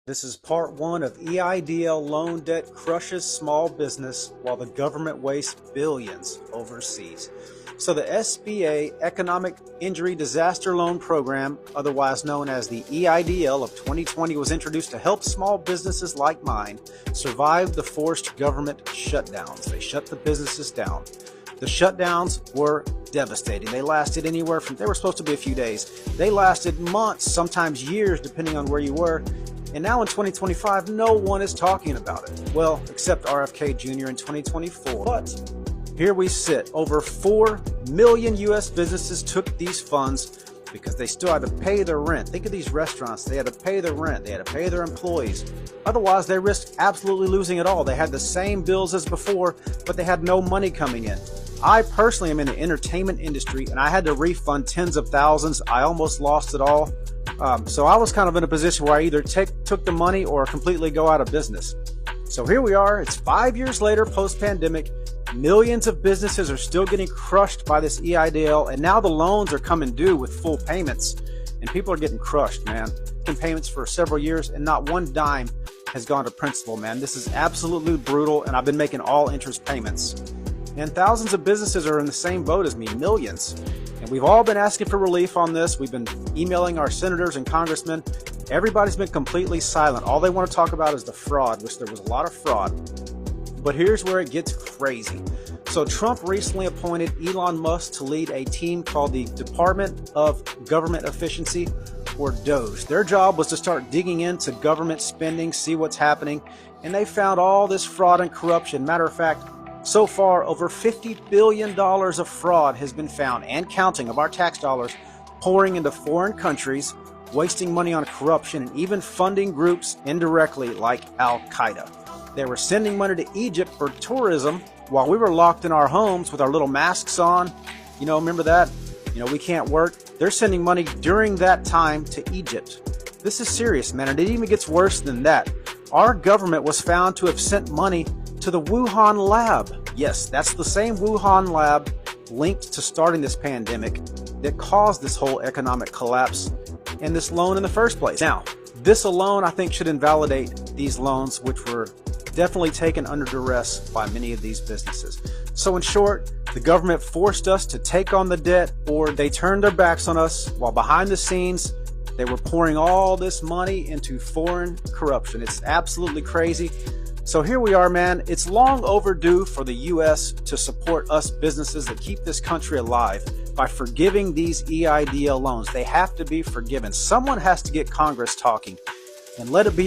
This is part one of EIDL loan debt crushes small business while the government wastes billions overseas. So the SBA Economic Injury Disaster Loan Program, otherwise known as the EIDL of 2020, was introduced to help small businesses like mine survive the forced government shutdowns. They shut the businesses down. The shutdowns were devastating. They lasted anywhere from, they were supposed to be a few days. They lasted months, sometimes years, depending on where you were. And now in 2025, no one is talking about it. Well, except RFK Jr. in 2024. But here we sit. Over 4 million U.S. businesses took these funds because they still had to pay their rent. Think of these restaurants. They had to pay their rent. They had to pay their employees. Otherwise, they risked absolutely losing it all. They had the same bills as before, but they had no money coming in. I personally am in the entertainment industry, and I had to refund tens of thousands. I almost lost it all. So I was kind of in a position where I either took the money or completely go out of business. So here we are. It's 5 years later, post-pandemic. Millions of businesses are still getting crushed by this EIDL, and now the loans are coming due with full payments, and people are getting crushed, man. In payments for several years, and not one dime has gone to principal, man. This is absolutely brutal, and I've been making all interest payments. And thousands of businesses are in the same boat as me, millions. And we've all been asking for relief on this. We've been emailing our senators and congressmen. Everybody's been completely silent. All they want to talk about is the fraud, which there was a lot of fraud. But here's where it gets crazy. So Trump recently appointed Elon Musk to lead a team called the Department of Government Efficiency, or DOGE. Their job was to start digging into government spending, see what's happening, and they found all this fraud and corruption. Matter of fact, so far, over $50 billion of fraud has been found, and counting, of our tax dollars pouring into foreign countries, wasting money on corruption, and even funding groups indirectly like Al-Qaeda. They were sending money to Egypt for tourism while we were locked in our homes with our little masks on. You know, remember that? You know, we can't work. They're sending money during that time to Egypt. This is serious, man, and it even gets worse than that. Our government was found to have sent money to the Wuhan lab. Yes, that's the same Wuhan lab linked to starting this pandemic that caused this whole economic collapse and this loan in the first place. Now, this alone, I think, should invalidate these loans, which were definitely taken under duress by many of these businesses. So in short, the government forced us to take on the debt, or they turned their backs on us, while behind the scenes, they were pouring all this money into foreign corruption. It's absolutely crazy. So here we are, man. It's long overdue for the U.S. to support us businesses that keep this country alive by forgiving these EIDL loans. They have to be forgiven. Someone has to get Congress talking and let it be